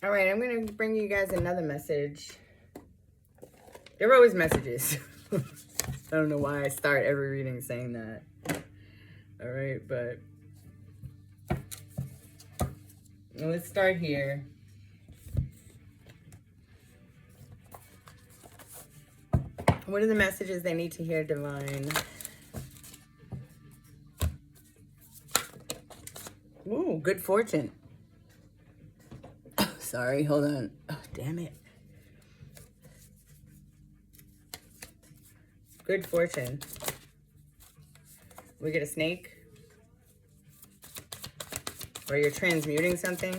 All right, I'm going to bring you guys another message. There are always messages. I don't know why I start every reading saying that. All right, but let's start here. What are the messages they need to hear, Divine? Ooh, good fortune. Oh, sorry, hold on. Oh, damn it. Good fortune. We get a snake. Or you're transmuting something.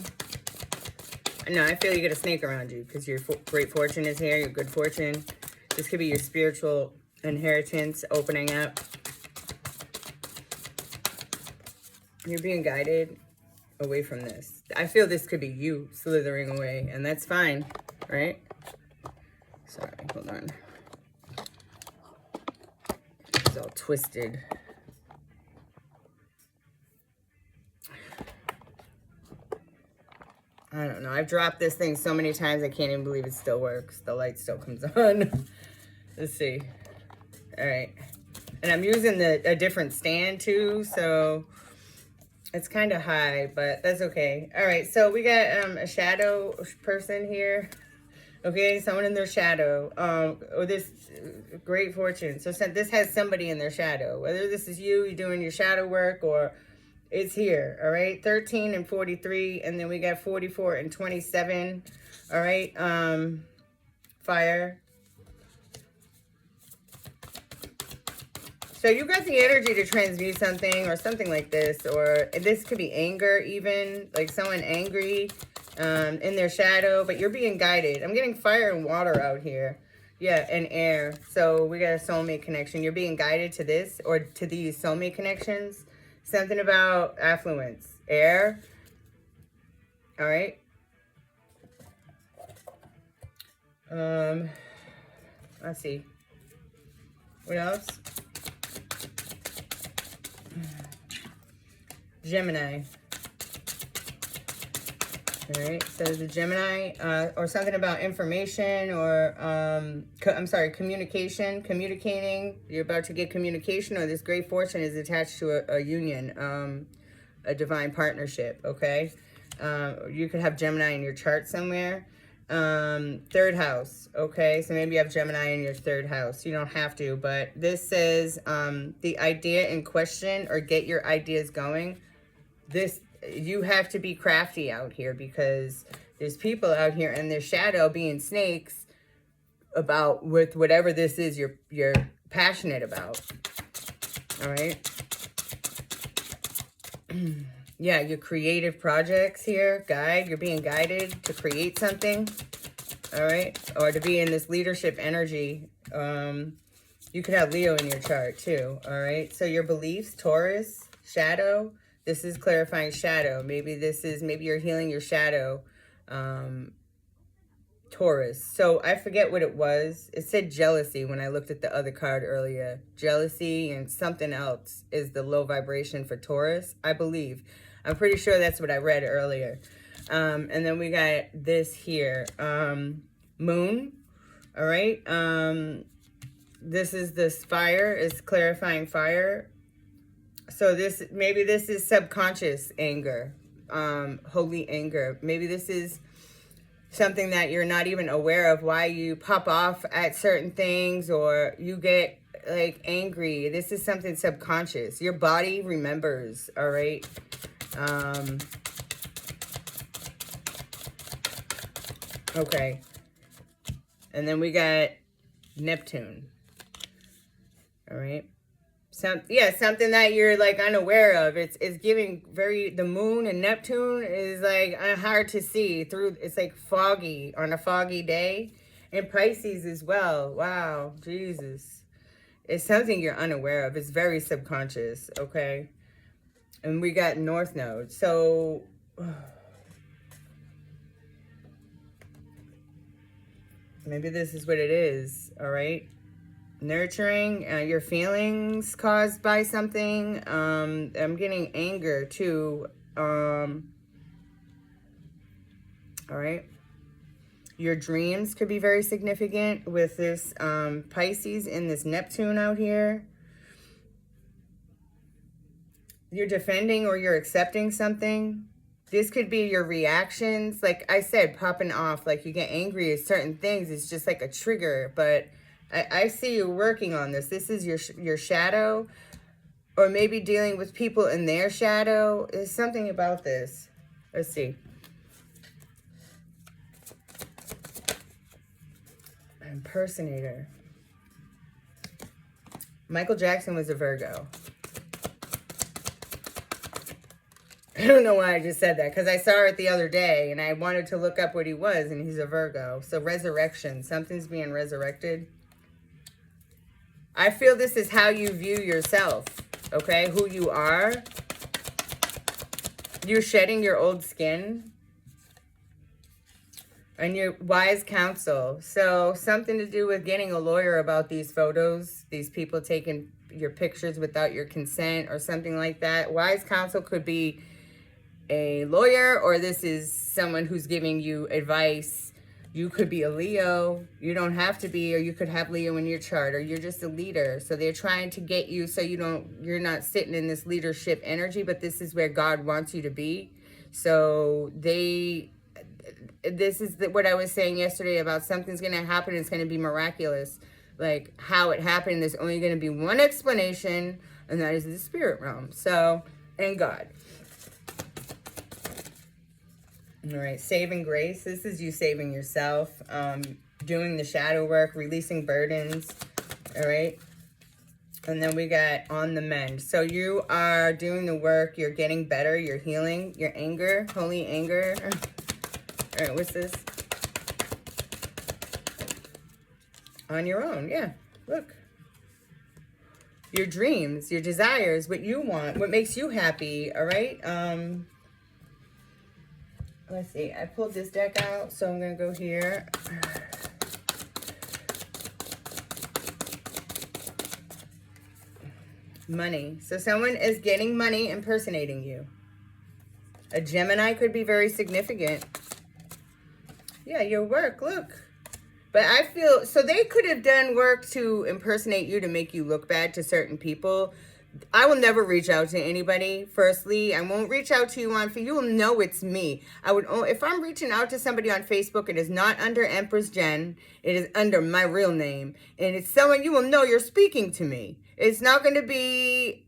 No, I feel you get a snake around you because your great fortune is here, your good fortune. This could be your spiritual inheritance opening up. You're being guided away from this. I feel this could be you slithering away, and that's fine, right? Sorry, hold on. It's all twisted. I don't know. I've dropped this thing so many times I can't even believe it still works. The light still comes on. Let's see. All right. And I'm using a different stand too, so it's kind of high, but that's okay. All right, so we got a shadow person here. Okay, someone in their shadow. Or this great fortune. So this has somebody in their shadow. Whether this is you, you're doing your shadow work, or it's here. All right, 13 and 43, and then we got 44 and 27. All right, fire. So you got the energy to transmute something or something like this, or this could be anger even, like someone angry in their shadow, but you're being guided. I'm getting fire and water out here. Yeah, and air. So we got a soulmate connection. You're being guided to this or to these soulmate connections. Something about affluence. Air. All right. Let's see. What else? Gemini. All right, so the Gemini, or something about information, or I'm sorry, communication, communicating. You're about to get communication, or this great fortune is attached to a union, a divine partnership. Okay, you could have Gemini in your chart somewhere. Third house. Okay, so maybe you have Gemini in your third house. You don't have to, but this says the idea in question, or get your ideas going. This, you have to be crafty out here because there's people out here in their shadow being snakes about with whatever this is you're passionate about. All right. Yeah, your creative projects here, you're being guided to create something. All right, or to be in this leadership energy. You could have Leo in your chart too. All right, so your beliefs, Taurus, shadow. This is clarifying shadow. Maybe you're healing your shadow, Taurus. So I forget what it was. It said jealousy when I looked at the other card earlier. Jealousy and something else is the low vibration for Taurus, I believe. I'm pretty sure that's what I read earlier. And then we got this here, moon. All right. This is this fire, is clarifying fire. So maybe this is subconscious anger, holy anger. Maybe this is something that you're not even aware of, why you pop off at certain things or you get like angry. This is something subconscious. Your body remembers, all right? Okay. And then we got Neptune. All right. Something that you're like unaware of. It's giving the moon and Neptune is like hard to see through. It's like foggy on a foggy day. And Pisces as well. Wow, Jesus. It's something you're unaware of. It's very subconscious, okay? And we got North Node. So maybe this is what it is, all right? Nurturing your feelings caused by something. I'm getting anger too. All right. Your dreams could be very significant with this Pisces and this Neptune out here. You're defending or you're accepting something. This could be your reactions. Like I said, popping off. Like you get angry at certain things. It's just like a trigger. But I see you working on this. This is your shadow. Or maybe dealing with people in their shadow. There's something about this. Let's see. Impersonator. Michael Jackson was a Virgo. I don't know why I just said that, because I saw it the other day and I wanted to look up what he was, and he's a Virgo. So resurrection, something's being resurrected. I feel this is how you view yourself, okay? Who you are. You're shedding your old skin. And your wise counsel. So something to do with getting a lawyer about these photos, these people taking your pictures without your consent or something like that. Wise counsel could be a lawyer, or this is someone who's giving you advice. You could be a Leo. You don't have to be, or you could have Leo in your chart, or you're just a leader. So they're trying to get you so you're not sitting in this leadership energy, but this is where God wants you to be. So this is what I was saying yesterday about something's going to happen. It's going to be miraculous. Like how it happened, there's only going to be one explanation, and that is the spirit realm. So, and God. All right, saving grace. This is you saving yourself, doing the shadow work, releasing burdens. All right. And then we got on the mend. So you are doing the work. You're getting better. You're healing your anger, holy anger. All right, what's this? On your own, yeah. Look. Your dreams, your desires, what you want, what makes you happy, all right? Let's see. I pulled this deck out, so I'm going to go here. Money. So someone is getting money impersonating you. A Gemini could be very significant. Yeah, your work, look. But I feel, so they could have done work to impersonate you to make you look bad to certain people. I will never reach out to anybody, firstly. I won't reach out to you on, you will know it's me. If I'm reaching out to somebody on Facebook, it is not under Empress Jen. It is under my real name. And it's someone, you will know you're speaking to me. It's not going to be,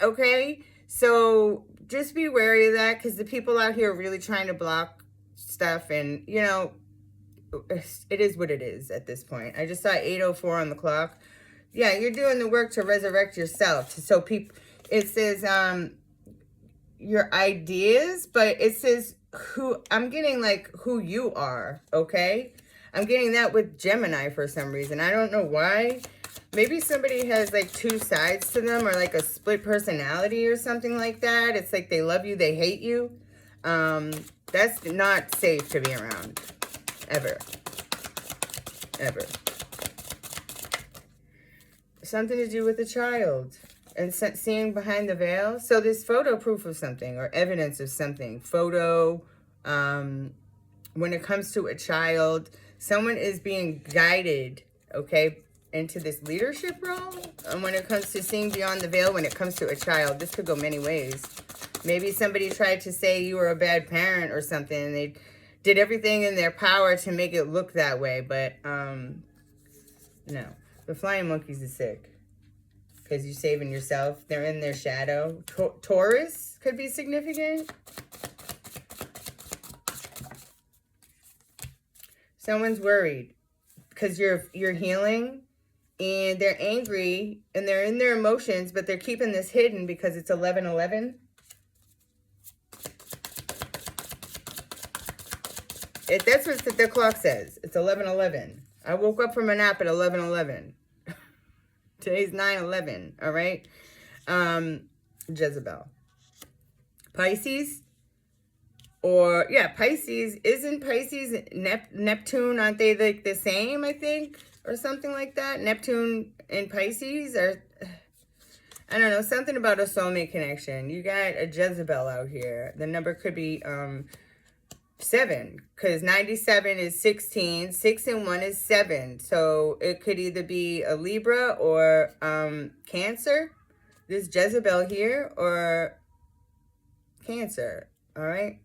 okay? So just be wary of that, because the people out here are really trying to block stuff, and you know, it is what it is at this point. I just saw 8:04 on the clock. Yeah, you're doing the work to resurrect yourself. So people, it says your ideas, but it says who, I'm getting like who you are, okay? I'm getting that with Gemini for some reason. I don't know why. Maybe somebody has like two sides to them, or like a split personality or something like that. It's like they love you, they hate you. That's not safe to be around. Ever. Ever. Something to do with a child. And seeing behind the veil. So there's photo proof of something, or evidence of something. Photo. When it comes to a child, someone is being guided, okay, into this leadership role. And when it comes to seeing beyond the veil, when it comes to a child, this could go many ways. Maybe somebody tried to say you were a bad parent or something, and they did everything in their power to make it look that way. But, no. The flying monkeys is sick. Because you're saving yourself. They're in their shadow. Taurus could be significant. Someone's worried. Because you're healing. And they're angry. And they're in their emotions. But they're keeping this hidden because it's 11:11. That's what the clock says. It's 11:11. I woke up from a nap at 11:11. Today's 9/11. All right. Jezebel. Pisces. Or yeah, Pisces. Isn't Pisces Neptune? Aren't they like the same? I think, or something like that. Neptune and Pisces, or I don't know. Something about a soulmate connection. You got a Jezebel out here. The number could be 7, because 97 is 16. 6 and 1 is 7. So it could either be a Libra or Cancer. This Jezebel here, or Cancer. All right.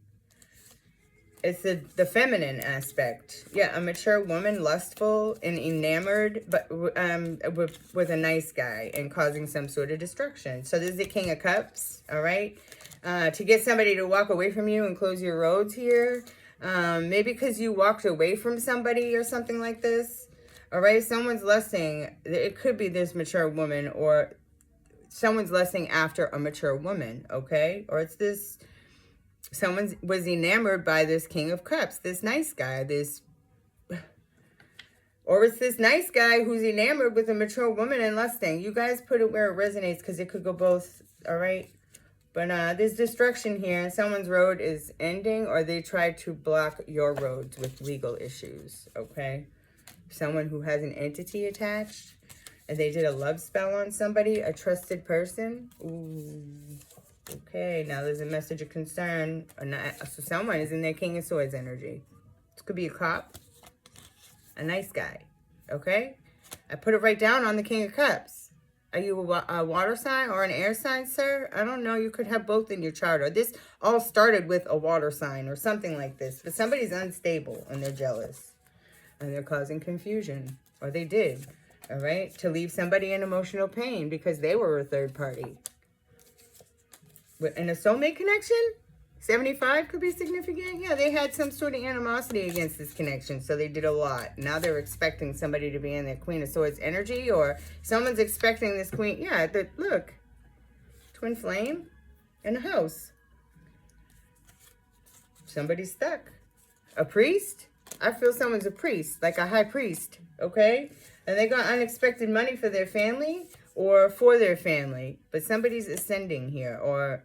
It's the feminine aspect. Yeah, a mature woman, lustful and enamored, but with a nice guy and causing some sort of destruction. So this is the King of Cups, all right? To get somebody to walk away from you and close your roads here. Maybe because you walked away from somebody or something like this. All right, someone's lusting. It could be this mature woman, or someone's lusting after a mature woman, okay? Or it's this... someone was enamored by this King of Cups, this nice guy, or it's this nice guy who's enamored with a mature woman and lusting. You guys put it where it resonates, because it could go both, all right? But there's destruction here, and someone's road is ending, or they tried to block your roads with legal issues, okay? Someone who has an entity attached, and they did a love spell on somebody, a trusted person. Ooh. Okay, now there's a message of concern. So someone is in their King of Swords energy. This could be a cop, a nice guy, okay? I put it right down on the King of Cups. Are you a water sign or an air sign, sir? I don't know. You could have both in your chart. Or this all started with a water sign or something like this. But somebody's unstable and they're jealous. And they're causing confusion. Or they did, all right? To leave somebody in emotional pain because they were a third party. In a soulmate connection, 75 could be significant. Yeah, they had some sort of animosity against this connection, so they did a lot. Now they're expecting somebody to be in their Queen of Swords energy, or someone's expecting this queen. Yeah, look, twin flame in a house. Somebody's stuck. A priest? I feel someone's a priest, like a high priest, okay? And they got unexpected money for their family or for their family, but somebody's ascending here, or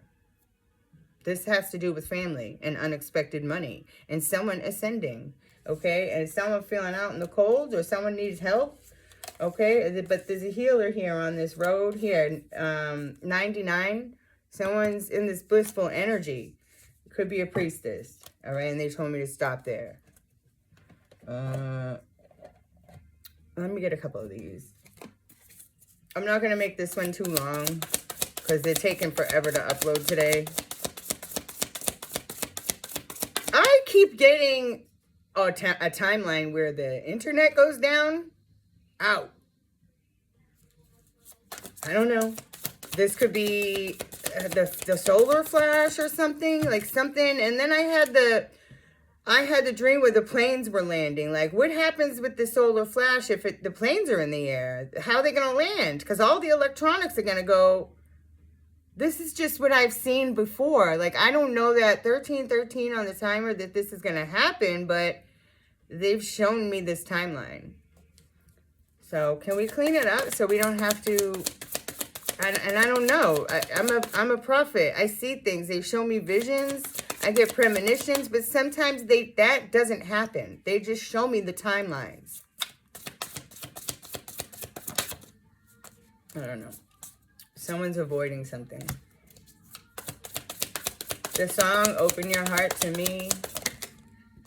this has to do with family and unexpected money and someone ascending, okay? And someone feeling out in the cold, or someone needs help, okay? But there's a healer here on this road here, 99. Someone's in this blissful energy. Could be a priestess, all right? And they told me to stop there. Let me get a couple of these. I'm not going to make this one too long because they're taking forever to upload today. I keep getting a timeline where the internet goes down. Out. I don't know. This could be the solar flash or something. Like something. And then I had the dream where the planes were landing. Like, what happens with the solar flash if the planes are in the air? How are they going to land? Because all the electronics are going to go. This is just what I've seen before. Like, I don't know that 1313 on the timer that this is going to happen, but they've shown me this timeline. So, can we clean it up so we don't have to... And I don't know. I'm a prophet. I see things. They show me visions. I get premonitions, but sometimes that doesn't happen. They just show me the timelines. I don't know. Someone's avoiding something. The song, Open Your Heart to Me,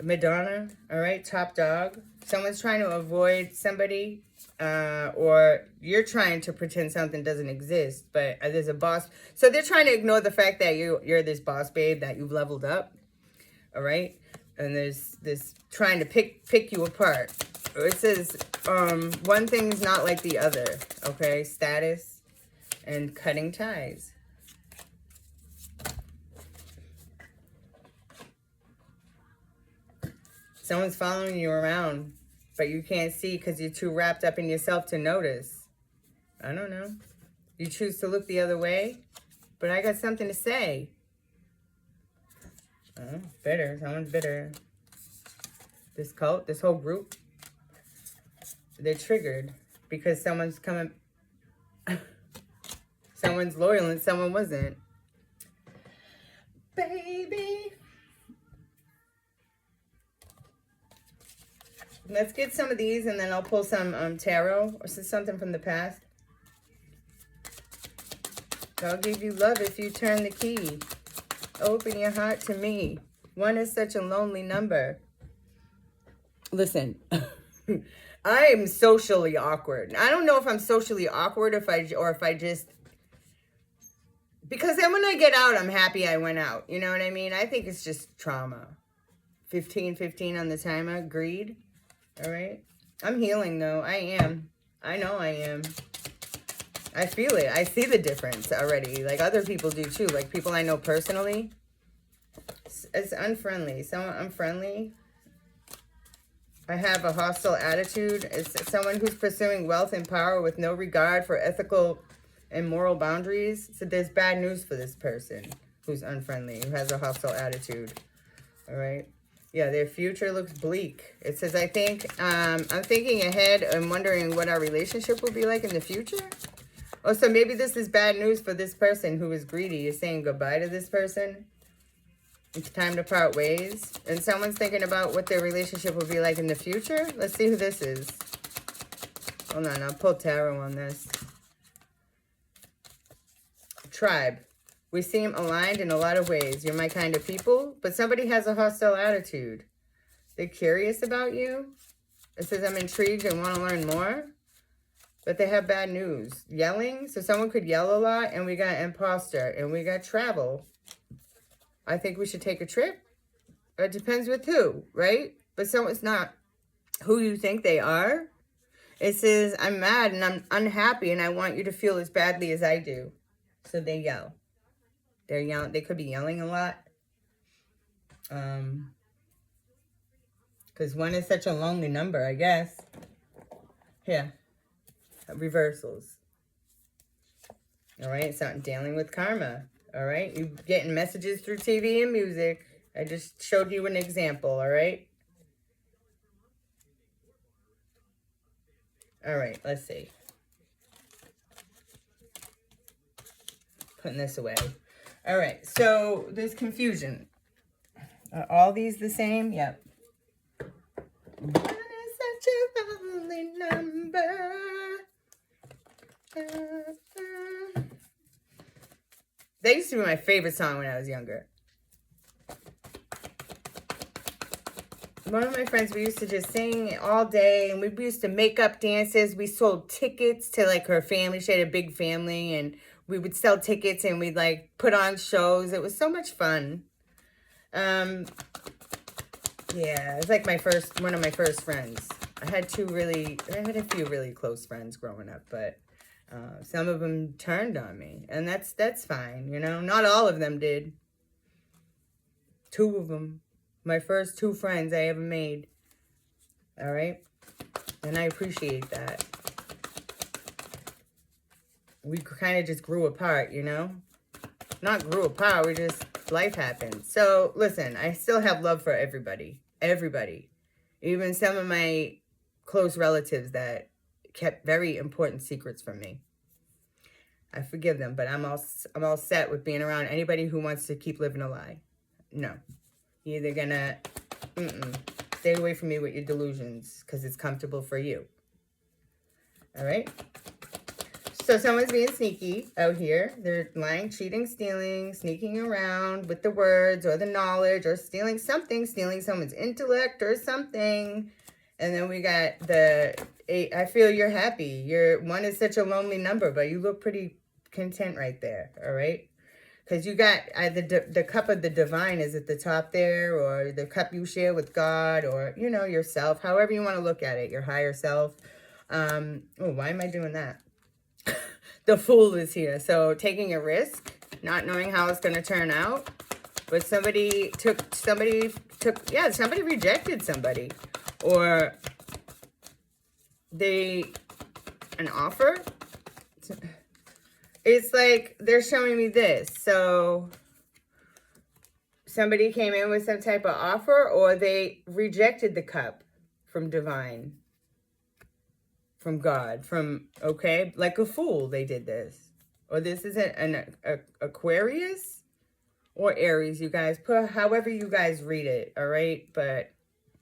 Madonna, all right, Top Dog. Someone's trying to avoid somebody, or you're trying to pretend something doesn't exist, but there's a boss. So they're trying to ignore the fact that you're this boss babe, that you've leveled up, all right? And there's this trying to pick you apart. It says one thing's not like the other, okay? Status and cutting ties. Someone's following you around, but you can't see because you're too wrapped up in yourself to notice. I don't know. You choose to look the other way, but I got something to say. Oh, bitter. Someone's bitter. This cult, this whole group, they're triggered because someone's coming... Someone's loyal and someone wasn't. Baby. Let's get some of these and then I'll pull some tarot or something from the past. I'll give you love if you turn the key. Open your heart to me. One is such a lonely number. Listen, I am socially awkward. I don't know if I'm socially awkward or if I just, because then when I get out, I'm happy I went out. You know what I mean? I think it's just trauma. 15 on the timer. Greed. All right. I'm healing though. I am. I know I am. I feel it. I see the difference already. Like other people do too. Like people I know personally. It's unfriendly. Someone unfriendly. I have a hostile attitude. It's someone who's pursuing wealth and power with no regard for ethical and moral boundaries. So there's bad news for this person who's unfriendly, who has a hostile attitude. All right. Yeah, their future looks bleak. It says, I'm thinking ahead and wondering what our relationship will be like in the future. Oh, so maybe this is bad news for this person who is greedy. You're saying goodbye to this person. It's time to part ways. And someone's thinking about what their relationship will be like in the future. Let's see who this is. Hold on, I'll pull tarot on this. Tribe. We seem aligned in a lot of ways. You're my kind of people, but somebody has a hostile attitude. They're curious about you. It says, I'm intrigued and want to learn more. But they have bad news. Yelling. So someone could yell a lot. And we got imposter. And we got travel. I think we should take a trip. It depends with who, right? But someone's not who you think they are. It says, I'm mad and I'm unhappy and I want you to feel as badly as I do. So they yell. They're yelling. They could be yelling a lot. Because one is such a lonely number, I guess. Yeah. Reversals. All right. It's not dealing with karma. All right. You're getting messages through TV and music. I just showed you an example. All right. All right. Let's see. Putting this away. All right. So there's confusion. Are all these the same? Yep. One is such a lonely number. That used to be my favorite song when I was younger. One of my friends, we used to just sing all day, and we used to make up dances. We sold tickets to like her family. She had a big family, and we would sell tickets and we'd like put on shows. It was so much fun. Yeah, it was like one of my first friends. I had a few really close friends growing up, but some of them turned on me, and that's fine, you know. Not all of them did. Two of them, my first two friends I ever made. All right, and I appreciate that. We kind of just grew apart, you know. Not grew apart. We just life happened. So listen, I still have love for everybody. Everybody, even some of my close relatives that kept very important secrets from me. I forgive them, but I'm all set with being around anybody who wants to keep living a lie. No. You're either gonna stay away from me with your delusions because it's comfortable for you. All right? So someone's being sneaky out here. They're lying, cheating, stealing, sneaking around with the words or the knowledge or stealing someone's intellect or something. And then we got the 8. I feel you're happy. One is such a lonely number, but you look pretty content right there. All right. Because you got the cup of the divine is at the top there, or the cup you share with God, or, you know, yourself, however you want to look at it, your higher self. Why am I doing that? The Fool is here. So taking a risk, not knowing how it's going to turn out. But somebody rejected somebody. Or an offer. It's like they're showing me this. So somebody came in with some type of offer, or they rejected the cup from divine, from God, okay, like a fool, they did this. Or this isn't an Aquarius or Aries, you guys. Put however you guys read it, all right? But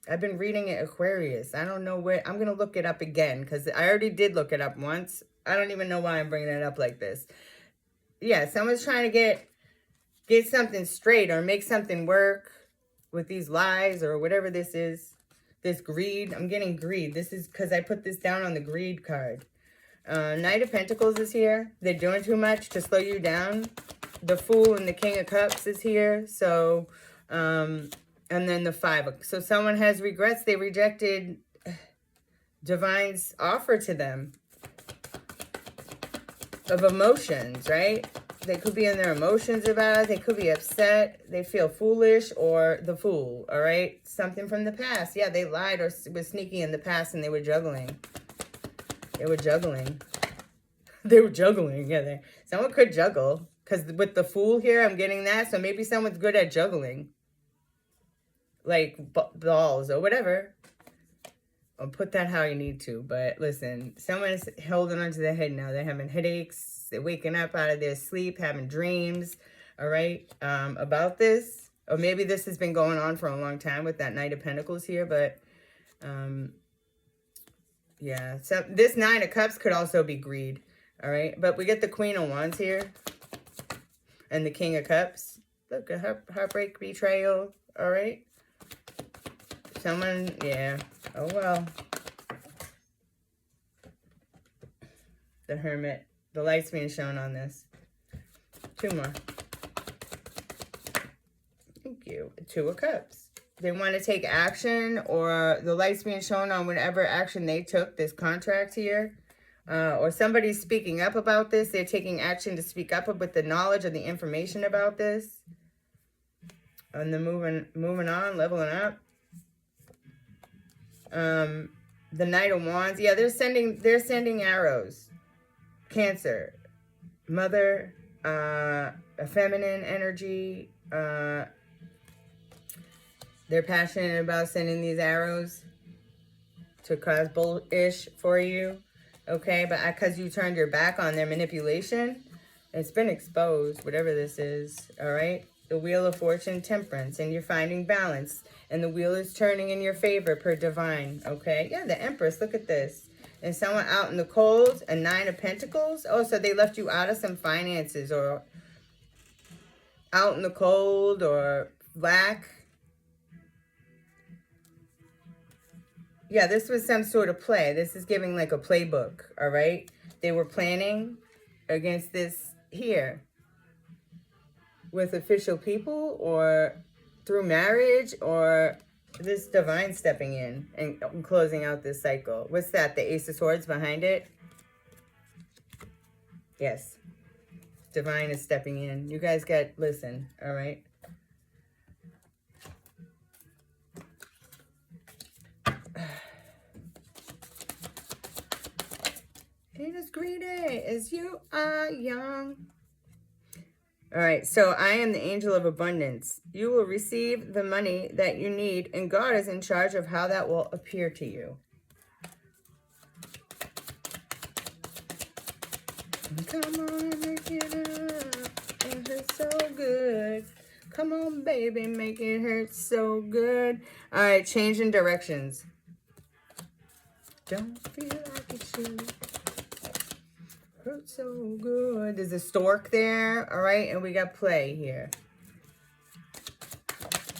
I've been reading it Aquarius. I don't know where. I'm going to look it up again because I already did look it up once. I don't even know why I'm bringing it up like this. Yeah, someone's trying to get something straight or make something work. with these lies or whatever this is. This greed. I'm getting greed. This is because I put this down on the greed card. Knight of Pentacles is here. They're doing too much to slow you down. The Fool and the King of Cups is here. So, and then the 5. So someone has regrets. They rejected Divine's offer to them of emotions, right? They could be in their emotions about it. They could be upset. They feel foolish or the Fool, all right? Something from the past. Yeah, they lied or was sneaky in the past and they were juggling. They were juggling. They were juggling. Yeah, someone could juggle. Because with the Fool here, I'm getting that. So maybe someone's good at juggling. Like balls or whatever. Or put that how you need to. But listen, someone is holding onto their head now. They're having headaches. They're waking up out of their sleep, having dreams. All right. About this. Or maybe this has been going on for a long time with that Knight of Pentacles here. But yeah, so this 9 of Cups could also be greed, all right? But we get the Queen of Wands here and the King of Cups. Look, a heartbreak, betrayal, all right? Someone, yeah, oh well. The Hermit, the light's being shown on this. 2 more. Thank you. 2 of Cups. They want to take action, or the light's being shown on whatever action they took, this contract here. Or somebody's speaking up about this. They're taking action to speak up with the knowledge and the information about this. And then moving on, leveling up. The Knight of Wands. Yeah, they're sending arrows. Cancer. Mother. A feminine energy. They're passionate about sending these arrows to cause bullish for you. Okay, but because you turned your back on their manipulation, it's been exposed, whatever this is. All right. The Wheel of Fortune, Temperance, and you're finding balance. And the wheel is turning in your favor per Divine. Okay. Yeah, the Empress. Look at this. And someone out in the cold, a 9 of Pentacles. Oh, so they left you out of some finances or out in the cold or lack. Yeah, this was some sort of play. This is giving like a playbook, all right? They were planning against this here with official people or through marriage or this Divine stepping in and closing out this cycle. What's that? The Ace of Swords behind it? Yes. Divine is stepping in. You guys listen, all right? Ain't as greedy as you are young. All right, so I am the angel of abundance. You will receive the money that you need, and God is in charge of how that will appear to you. Come on, make it up. It hurts so good. Come on, baby, make it hurt so good. All right, changing directions. Don't feel like it should. Hurt so good. There's a stork there, all right? And we got play here.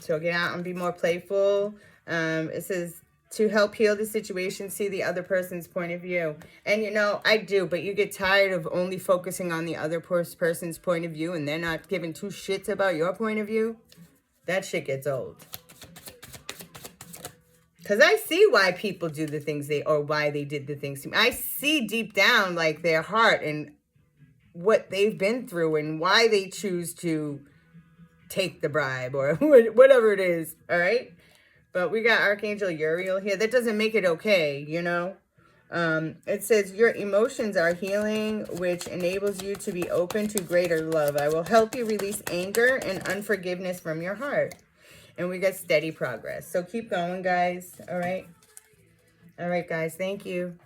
So get out and be more playful. It says to help heal the situation, see the other person's point of view. And, you know, I do, but you get tired of only focusing on the other person's point of view and they're not giving 2 shits about your point of view. That shit gets old. Because I see why people do the things why they did the things to me. I see deep down, like, their heart and what they've been through and why they choose to take the bribe or whatever it is, all right? But we got Archangel Uriel here. That doesn't make it okay, you know? It says, your emotions are healing, which enables you to be open to greater love. I will help you release anger and unforgiveness from your heart. And we got steady progress. So keep going, guys. All right. All right, guys. Thank you.